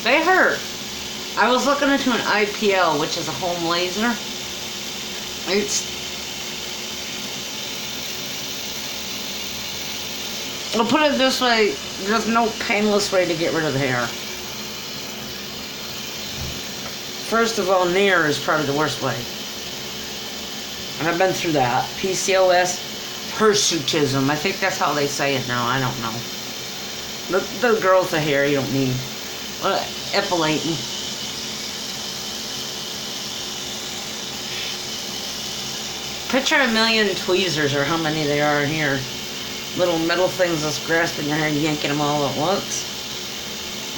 They hurt. I was looking into an IPL, which is a home laser. I'll put it this way, there's no painless way to get rid of the hair. First of all, near is probably the worst way. And I've been through that. PCOS, hirsutism. I think that's how they say it now. I don't know. The growth of hair you don't need. Epilating. Picture a million tweezers, or how many they are in here. Little metal things that's grasping your hair and yanking them all at once.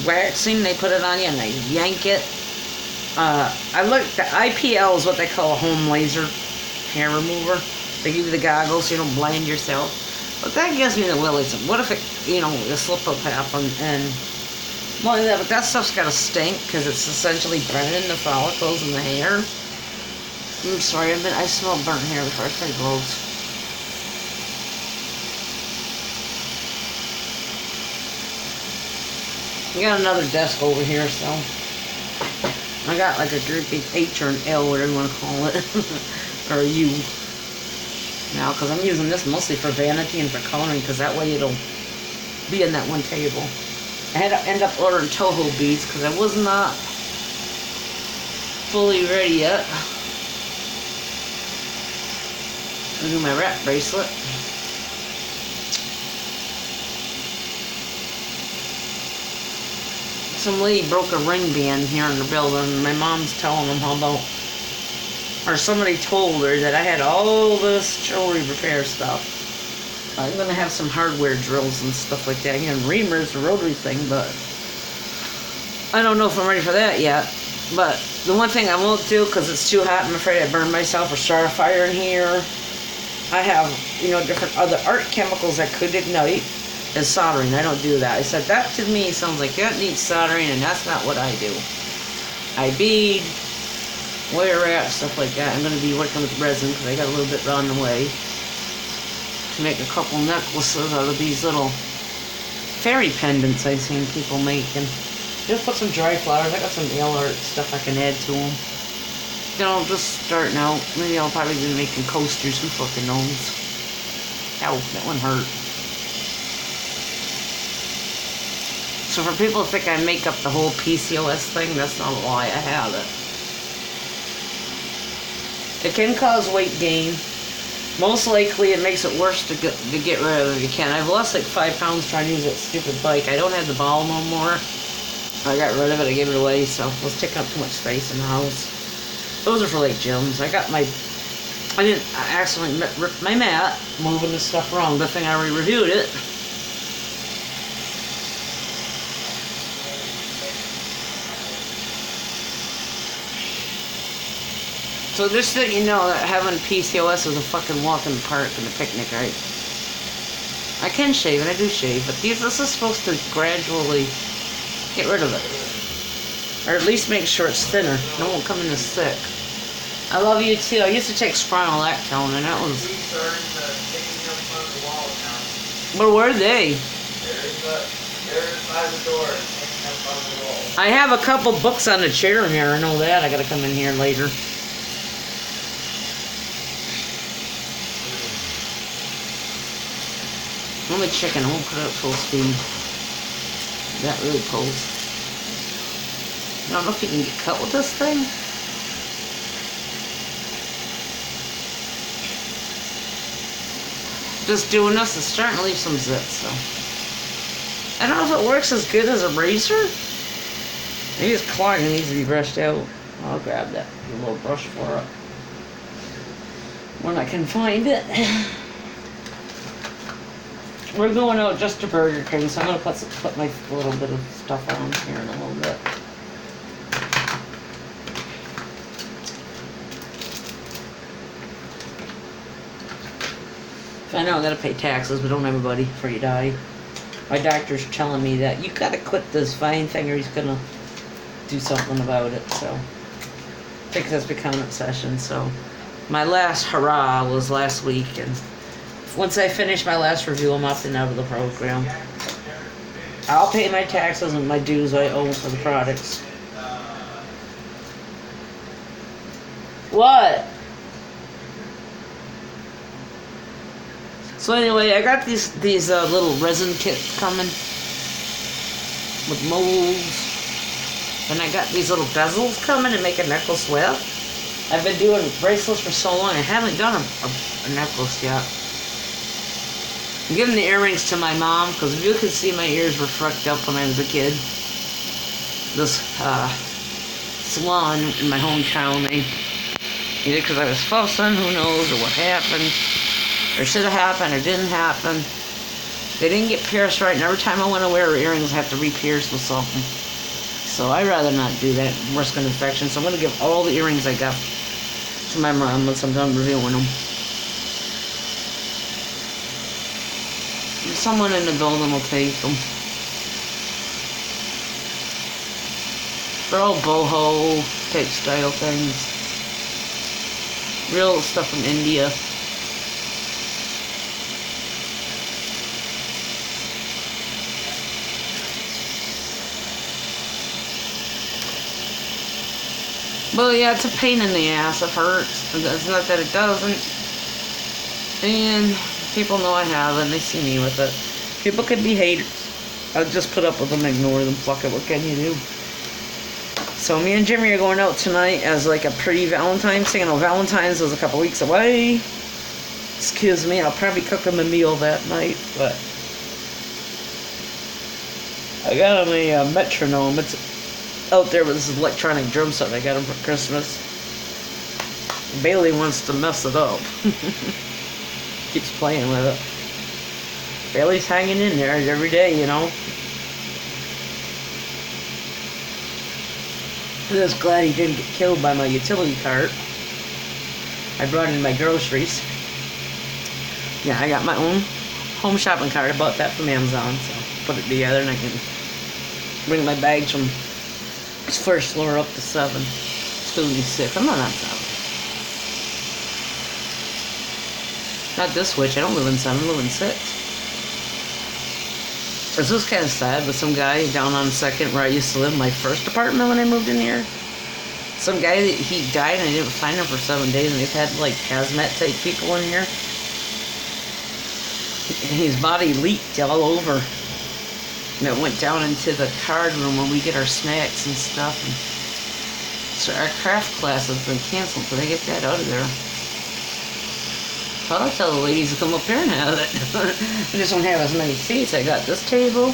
Waxing, they put it on you and they yank it. The IPL is what they call a home laser hair remover. They give you the goggles so you don't blind yourself. But that gives me the willies. What if it, a slip up happened and, well, yeah, but that stuff's got to stink because it's essentially burning the follicles in the hair. I'm sorry, I smell burnt hair before. It's pretty gross. We got another desk over here, so I got like a big H or an L, whatever you want to call it, or a U. Now, because I'm using this mostly for vanity and for coloring, because that way it'll be in that one table. I had to end up ordering Toho beads because I was not fully ready yet. I'll do my wrap bracelet. Some lady broke a ring band here in the building, and my mom's telling them how about, or somebody told her that I had all this jewelry repair stuff. I'm gonna have some hardware drills and stuff like that here in reamers, the rotary thing, but I don't know if I'm ready for that yet. But the one thing I won't do, because it's too hot, I'm afraid I burn myself or start a fire in here. I have, different other art chemicals that could ignite. Is soldering. I don't do that. I said, that to me sounds like that needs soldering, and that's not what I do. I bead, wire wrap, stuff like that. I'm going to be working with resin because I got a little bit on the way to make a couple necklaces out of these little fairy pendants I've seen people making. Just put some dry flowers. I got some nail art stuff I can add to them. Just starting out. Maybe I'll probably be making coasters. Who fucking knows? Ow, that one hurt. So for people to think I make up the whole PCOS thing, that's not a lie. I have it. It can cause weight gain. Most likely it makes it worse to get rid of if you can. I've lost like 5 pounds trying to use that stupid bike. I don't have the ball no more. I got rid of it. I gave it away, so it was taking up too much space in the house. Those are for like gyms. I accidentally ripped my mat moving the stuff wrong. Good thing I already reviewed it. So just so you know that having PCOS is a fucking walk in the park and a picnic, right? I can shave, and I do shave, but this is supposed to gradually get rid of it. Or at least make sure it's thinner. No one come in this thick. I love you too. I used to take spironolactone, and that was... But where are they? They're by the door. I have a couple books on the chair in here. I know that. I gotta come in here later. Only chicken. I won't put it at full speed. That really pulls. I don't know if you can get cut with this thing. Just doing this is starting to leave some zits, so. I don't know if it works as good as a razor. Maybe it's clogged and needs to be brushed out. I'll grab that little brush for it when I can find it. We're going out just to Burger King, so I'm going to put my little bit of stuff on here in a little bit. I know I got to pay taxes, but don't everybody before you die. My doctor's telling me that you got to quit this fine thing or he's going to do something about it, so I think that's become an obsession. So my last hurrah was last week, and once I finish my last review, I'm opting out of the program. I'll pay my taxes and my dues I owe for the products. What? So anyway, I got these little resin kits coming with molds, and I got these little bezels coming to make a necklace with. I've been doing bracelets for so long, I haven't done a necklace yet. I'm giving the earrings to my mom, because if you could see, my ears were fucked up when I was a kid. This salon in my hometown, either because I was fussing, who knows, or what happened, or should have happened, or didn't happen. They didn't get pierced right, and every time I want to wear earrings, I have to re-pierce with something. So I'd rather not do that, risk an infection. So I'm going to give all the earrings I got to my mom once I'm done reviewing them. Someone in the building will take them. They're all boho type style things. Real stuff from India. Well, yeah, it's a pain in the ass. It hurts. It's not that it doesn't. And people know I have it, and they see me with it. People could be haters. I'll just put up with them, ignore them. Fuck it, what can you do? So me and Jimmy are going out tonight as like a pre-Valentine's thing. I know Valentine's was a couple weeks away. Excuse me, I'll probably cook him a meal that night, but I got him a metronome. It's out there with this electronic drum set I got him for Christmas. Bailey wants to mess it up. Keeps playing with it. Bailey's hanging in there every day, you know. I'm just glad he didn't get killed by my utility cart. I brought in my groceries. Yeah, I got my own home shopping cart. I bought that from Amazon, so put it together and I can bring my bags from first floor up to 7. Still be 6. I'm not on 7. Not this switch. I don't live in 7. I live in 6. This was kind of sad, but some guy down on 2nd where I used to live, my first apartment when I moved in here, some guy, he died and I didn't find him for 7 days, and they've had like hazmat type people in here. His body leaked all over. And it went down into the card room where we get our snacks and stuff. And so our craft class has been canceled, so they get that out of there. I'll tell the ladies to come up here and have it. I just don't have as many seats. I got this table.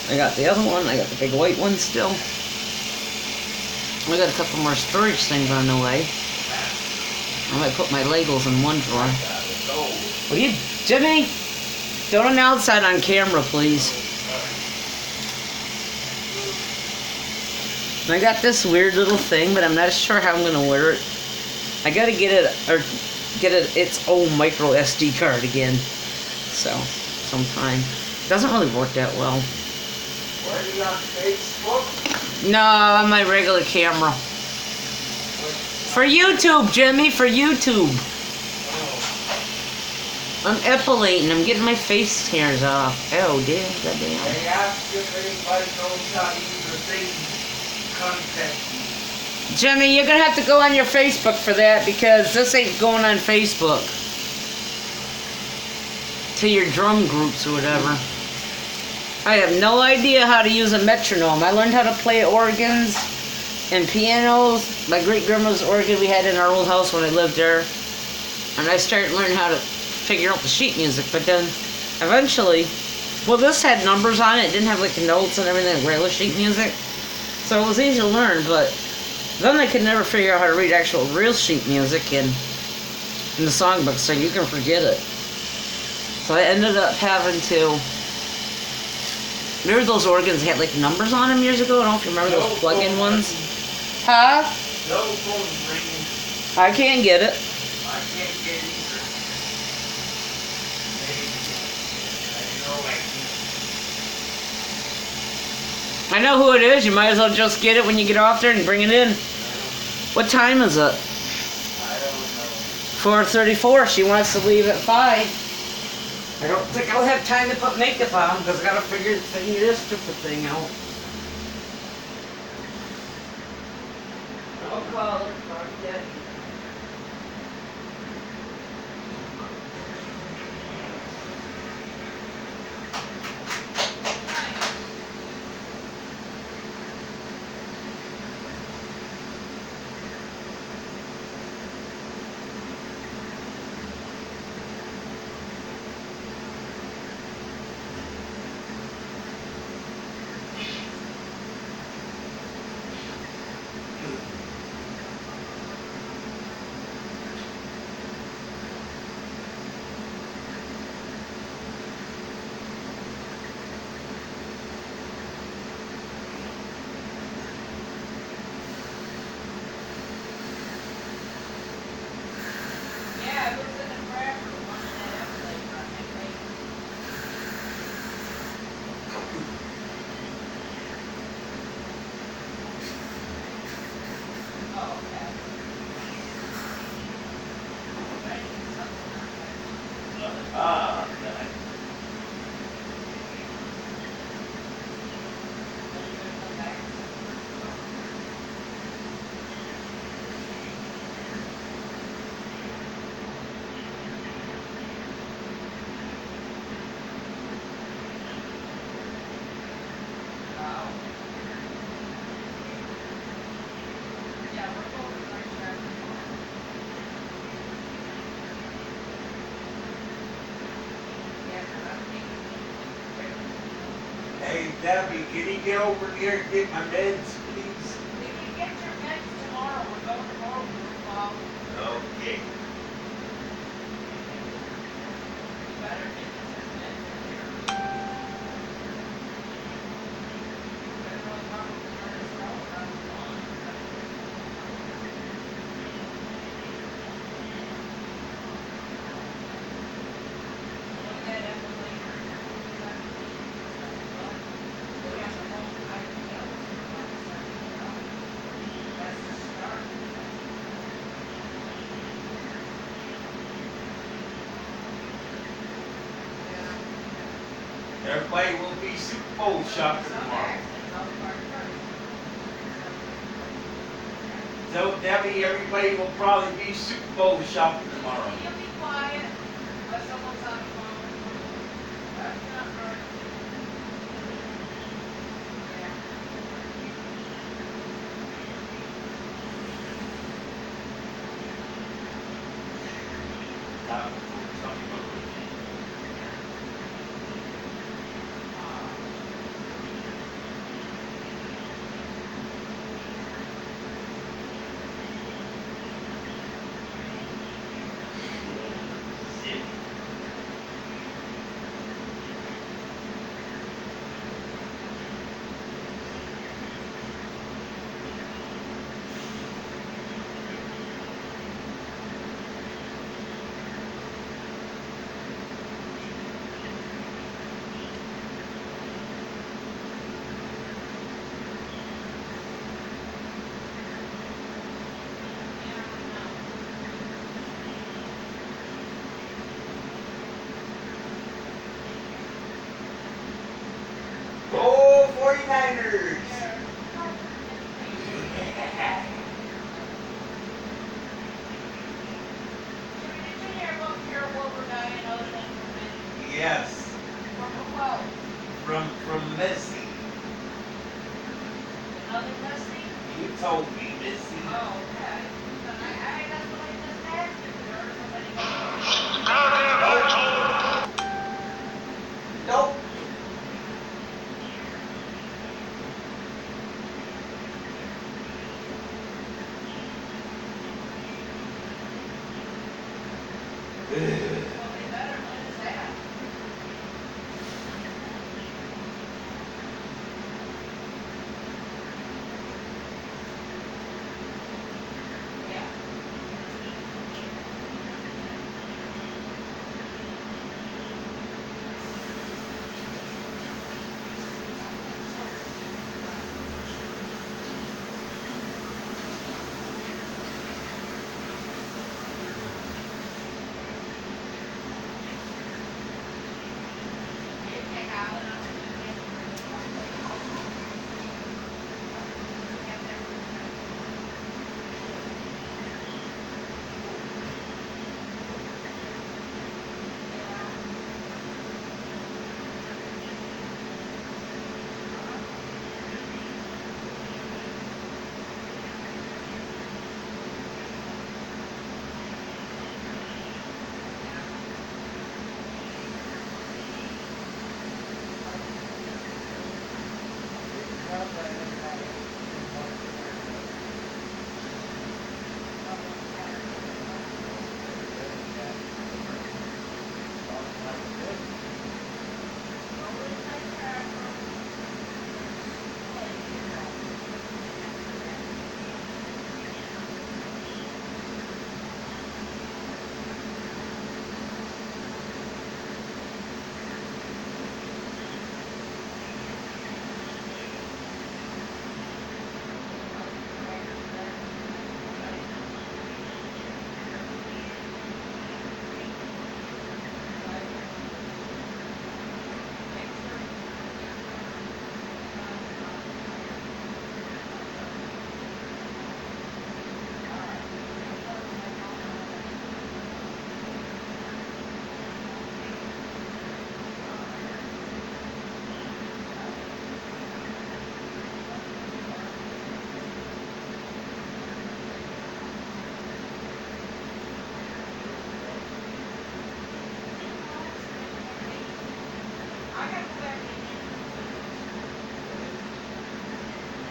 I got the other one. I got the big white one still. I got a couple more storage things on the way. I might put my Legos in one drawer. Will you, Jimmy? Don't announce that on camera, please. And I got this weird little thing, but I'm not sure how I'm gonna wear it. I gotta get it, or get it its own micro SD card again. So, sometime. It doesn't really work that well. Where are you on Facebook? No, on my regular camera. For YouTube, Jimmy, for YouTube. I'm epilating. I'm getting my face hairs off. Oh, damn, goddamn. They asked if anybody knows how to use the thing content. Jimmy, you're gonna have to go on your Facebook for that, because this ain't going on Facebook. To your drum groups or whatever. I have no idea how to use a metronome. I learned how to play organs and pianos. My great-grandma's organ we had in our old house when I lived there. And I started learning how to figure out the sheet music. But then, eventually, well, this had numbers on it. It didn't have, like, notes and everything, like regular sheet music. So it was easy to learn, but then I could never figure out how to read actual real sheet music in the songbook, so you can forget it. So I ended up having to... Remember those organs had like numbers on them years ago? I don't know if you remember those plug-in ones. Huh? No phone ringing. I can't get it. I can't get it either. I know who it is. You might as well just get it when you get off there and bring it in. What time is it? I don't know. 4:34. She wants to leave at 5. I don't think I'll have time to put makeup on because I gotta figure this stupid thing out. I'll call her. Yeah. Hey, Debbie, can you get over here and get my meds, please? If you get your meds tomorrow, we're going tomorrow for Okay. you better get your meds in here. Better really probably let us know around the lawn. Look at it later. We have to hold the idea. That's the start. Everybody will be Super Bowl shopping tomorrow. So, Debbie, everybody will probably be Super Bowl shopping tomorrow. You'll be quiet, unless someone's on the phone. That's not right. Yeah. Go 49ers! Yes, from Missy. You told me, Missy. Nope.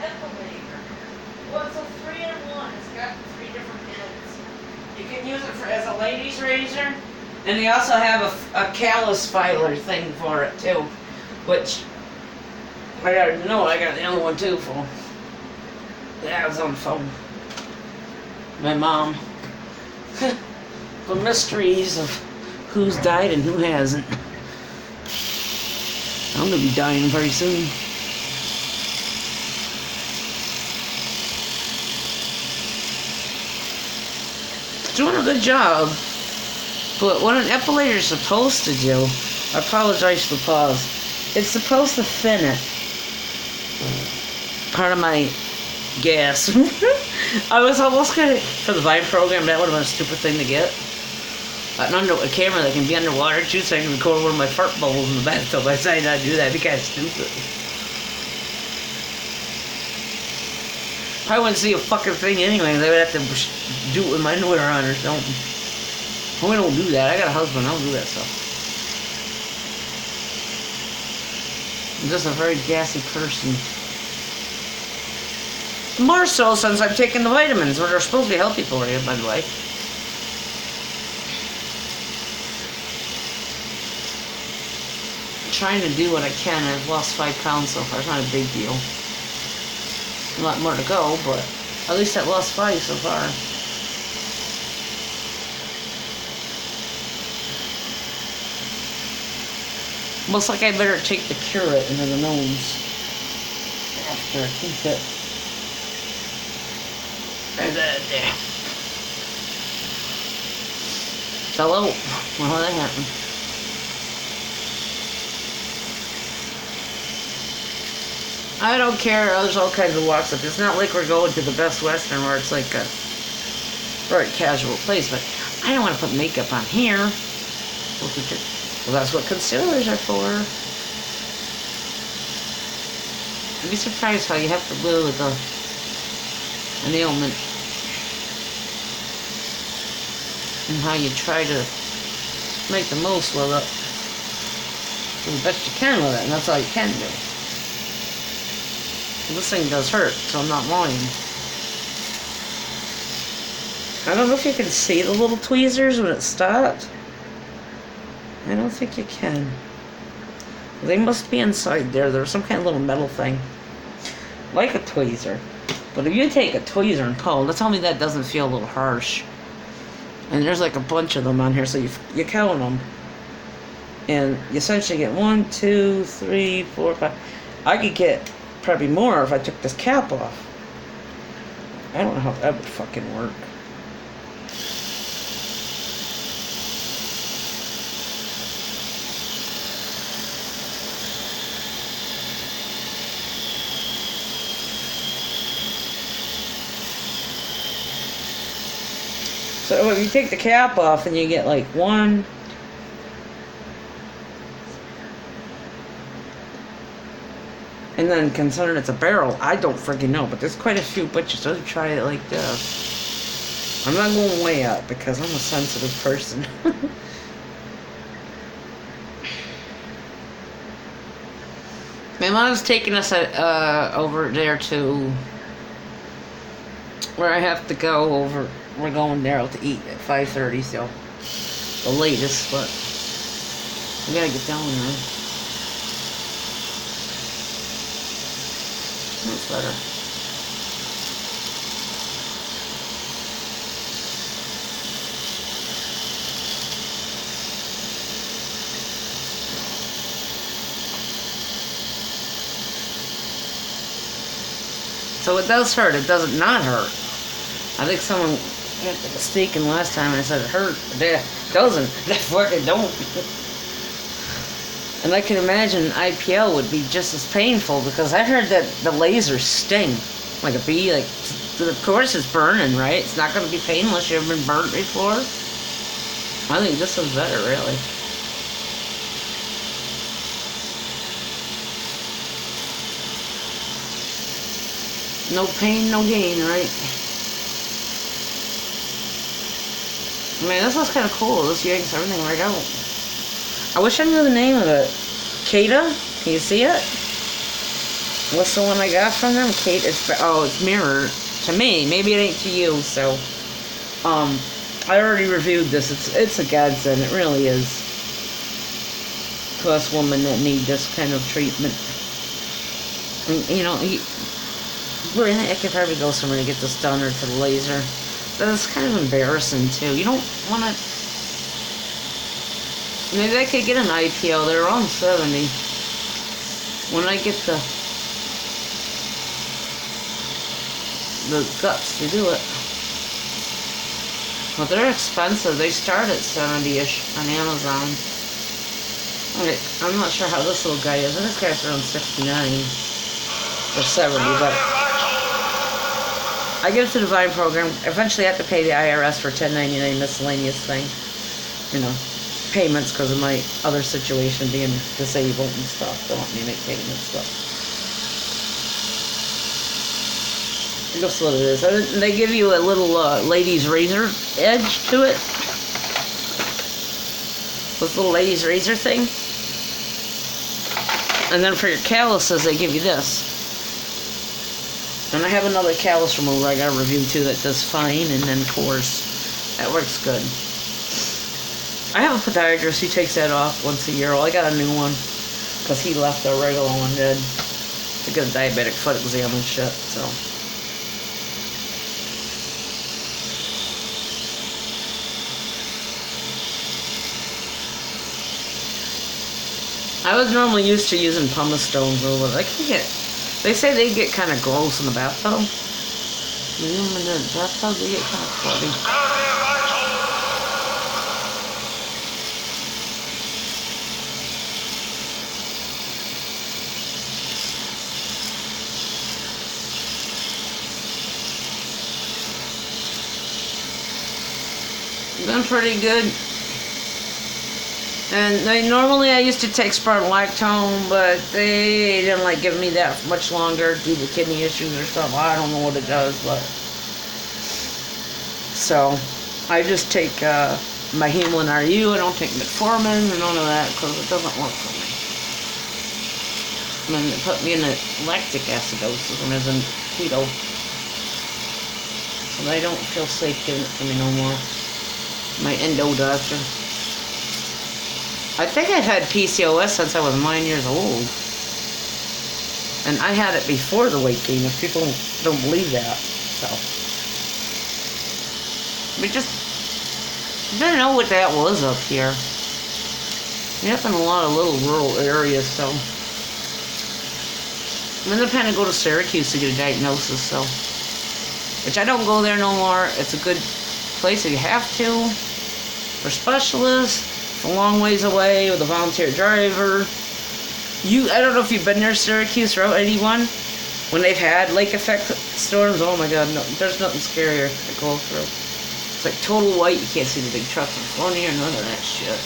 Epilator. Well, it's a 3-in-1. It's got 3 different ends. You can use it as a lady's razor, and they also have a callus filer thing for it too, which I got the other one too for. Yeah, I was on the phone. My mom. The mysteries of who's died and who hasn't. I'm gonna be dying very soon. Doing a good job, but what an epilator is supposed to do, I apologize for the pause, it's supposed to thin it. Part of my gas. I was almost gonna, for the Vine program, that would have been a stupid thing to get. A camera that can be underwater too, so I can record one of my fart bubbles in the bathtub. I decided not to do that, it'd be kind of stupid. I wouldn't see a fucking thing anyway. They would have to do it with my underwear on or something. We don't do that. I got a husband. I don't do that stuff. I'm just a very gassy person. More so since I've taken the vitamins, which are supposed to be healthy for you, by the way. Trying to do what I can. I've lost 5 pounds so far. It's not a big deal. A lot more to go, but at least I've lost 5 so far. Looks like I better take the curate into the nose after I keep it. There's that there. Hello. Well, how that happened? I don't care. There's all kinds of walks up. It's not like we're going to the Best Western where it's like a very casual place, but I don't want to put makeup on here. Well, that's what concealers are for. You'd be surprised how you have to live with an ailment. And how you try to make the most with it. Do the best you can with it, and that's all you can do. This thing does hurt, so I'm not lying. I don't know if you can see the little tweezers when it stopped. I don't think you can. They must be inside there. There's some kind of little metal thing. Like a tweezer. But if you take a tweezer and pull, tell me that doesn't feel a little harsh. And there's like a bunch of them on here, so you count them. And you essentially get 1, 2, 3, 4, 5. I could get probably more if I took this cap off. I don't know how that would fucking work. So if you take the cap off and you get like 1, and then considering it's a barrel, I don't freaking know, but there's quite a few butchers that try it like this. I'm not going way up because I'm a sensitive person. My mom's taking us over there to where I have to go over. We're going there to eat at 5:30, so the latest, but we gotta get down there. That's better. So it does hurt. It doesn't not hurt. I think someone got mistaken last time and I said it hurt. It doesn't. That fucking don't. And I can imagine IPL would be just as painful because I heard that the lasers sting like a bee. Like, of course it's burning, right? It's not going to be painless. You ever been burnt before? I think this is better, really. No pain, no gain, right? Man, this looks kind of cool. This yanks everything right out. I wish I knew the name of it. Kata? You see it? What's the one I got from them? Kate, it's mirror to me. Maybe it ain't to you, so. I already reviewed this. It's a godsend. It really is. To us women that need this kind of treatment. You know, I could probably go somewhere to get this done or to the laser. But it's kind of embarrassing, too. You don't want to... Maybe I could get an IPL. They're around 70. When I get the guts to do it. But they're expensive. They start at 70-ish on Amazon. Okay, I'm not sure how this little guy is. And this guy's around 69 or 70, but I get it to the Divine program. Eventually I have to pay the IRS for 1099 miscellaneous thing. You know, payments because of my other situation being disabled and stuff. They want me to make payments, but that's what it is. And they give you a little lady's razor edge to it. This little lady's razor thing. And then for your calluses, they give you this. And I have another callus remover I got to review too that does fine. And then, of course, that works good. I have a podiatrist. He takes that off once a year. Well, I got a new one because he left a regular one dead to get a diabetic foot exam and shit. So. I was normally used to using pumice stones, but I can get. They say they get kind of gross in the bathtub. In the bathtub, they get kind of bloody. Been pretty good. And normally I used to take spironolactone, but they didn't like giving me that much longer due to kidney issues or something. I don't know what it does, but so I just take my Hemolan RU. I don't take metformin or none of that because it doesn't work for me. And then they put me in a lactic acidosis and as in keto, and I don't feel safe giving it to me no more. My endo doctor. I think I've had PCOS since I was 9 years old. And I had it before the weight gain, if people don't believe that. So. We just didn't know what that was up here. We have in a lot of little rural areas, so. And then I kind of go to Syracuse to get a diagnosis, so. Which I don't go there no more. It's a good place if you have to. For specialists. It's a long ways away with a volunteer driver. I don't know if you've been near Syracuse, Route 81, when they've had lake effect storms. Oh my God, no, there's nothing scarier to go through. It's like total white. You can't see the big trucks in front of you or none of that shit.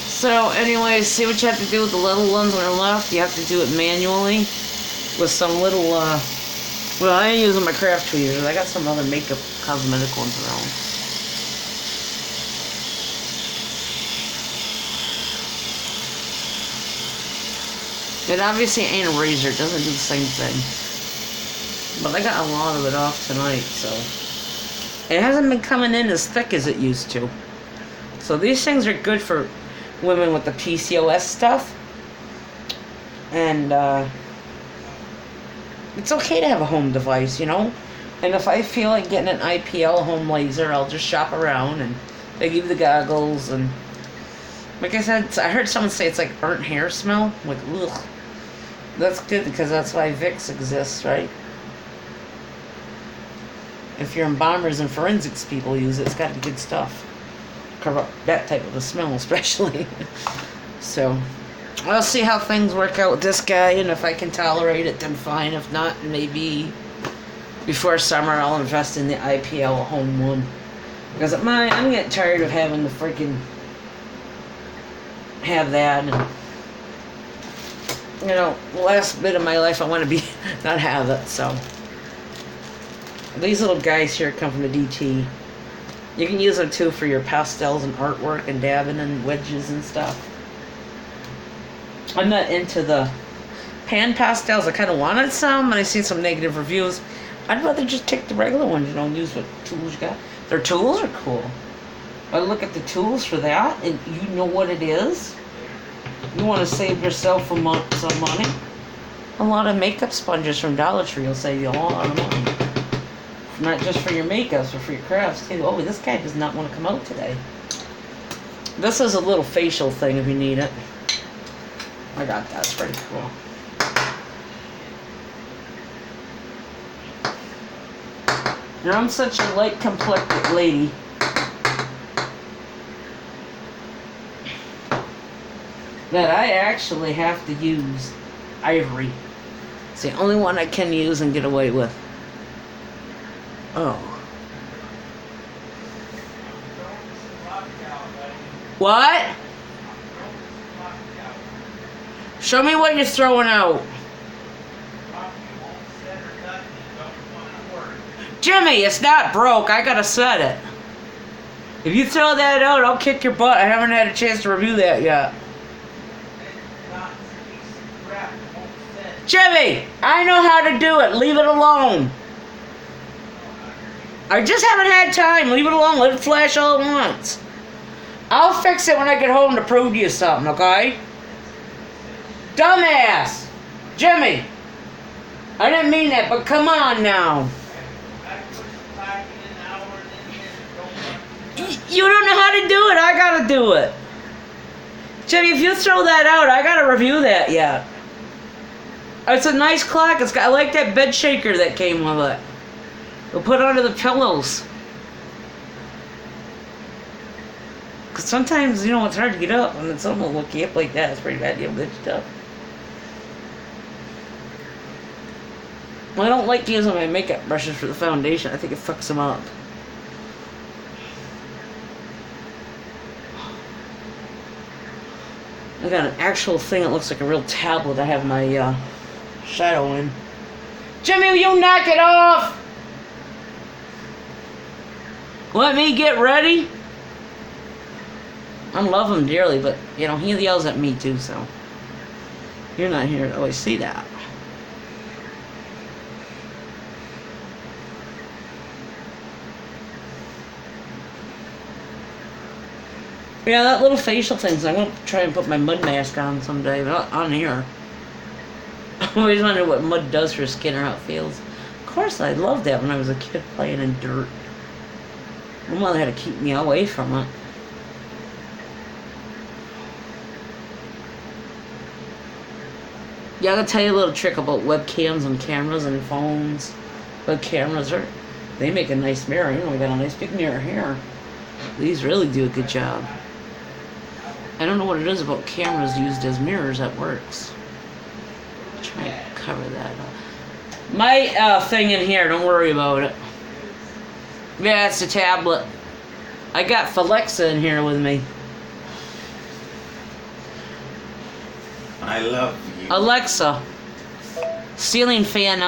So, anyways, see what you have to do with the little ones on the left. You have to do it manually with some little, well, I ain't using my craft tweezers. I got some other makeup cosmetic ones around. It obviously ain't a razor. It doesn't do the same thing. But I got a lot of it off tonight, so. It hasn't been coming in as thick as it used to. So these things are good for women with the PCOS stuff. And, it's okay to have a home device, you know? And if I feel like getting an IPL home laser, I'll just shop around and they give you the goggles. And like I said, I heard someone say it's like burnt hair smell. Like, ugh. That's good because that's why Vicks exists, right? If you're embalmers and forensics people use it, it's got to be good stuff. Corrupt that type of a smell especially. So I'll see how things work out with this guy, and if I can tolerate it, then fine. If not, maybe before summer I'll invest in the IPL home one. Because I'm getting tired of having to freaking have that. And, you know, the last bit of my life I want to be not have it. So these little guys here come from the DT. You can use them too for your pastels and artwork and dabbing and wedges and stuff. I'm not into the pan pastels. I kind of wanted some, and I seen some negative reviews. I'd rather just take the regular ones, and use what tools you got. Their tools are cool. I look at the tools for that, and you know what it is. You want to save yourself some money. A lot of makeup sponges from Dollar Tree will save you a lot of money. Not just for your makeups, but for your crafts too. Oh, this guy does not want to come out today. This is a little facial thing if you need it. I got that. It's pretty cool. And I'm such a light complected lady. That I actually have to use ivory. It's the only one I can use and get away with. Oh. What? Show me what you're throwing out. Jimmy, it's not broke. I gotta set it. If you throw that out, I'll kick your butt. I haven't had a chance to review that yet. Jimmy, I know how to do it. Leave it alone. I just haven't had time. Leave it alone. Let it flash all at once. I'll fix it when I get home to prove to you something, okay? Dumbass! Jimmy! I didn't mean that, but come on now. You don't know how to do it. I gotta do it. Jimmy, if you throw that out, I gotta review that yet. It's a nice clock. I like that bed shaker that came with it. We'll put it under the pillows. Because sometimes, it's hard to get up. And someone will look you up like that. It's pretty bad. You have stuff. Well, I don't like using my makeup brushes for the foundation. I think it fucks them up. I got an actual thing that looks like a real tablet I have my shadow in. Jimmy, will you knock it off? Let me get ready. I love him dearly, but, he yells at me too, so. You're not here to always see that. Yeah, that little facial thing, I'm going to try and put my mud mask on someday, but not on here. I always wonder what mud does for skin or how it feels. Of course, I loved that when I was a kid playing in dirt. My mother had to keep me away from it. Yeah, I'll tell you a little trick about webcams and cameras and phones. Web cameras, they make a nice mirror. We got a nice big mirror here. These really do a good job. I don't know what it is about cameras used as mirrors that works. Try and cover that up. My thing in here, don't worry about it. Yeah, it's a tablet. I got Alexa in here with me. I love you. Alexa, ceiling fan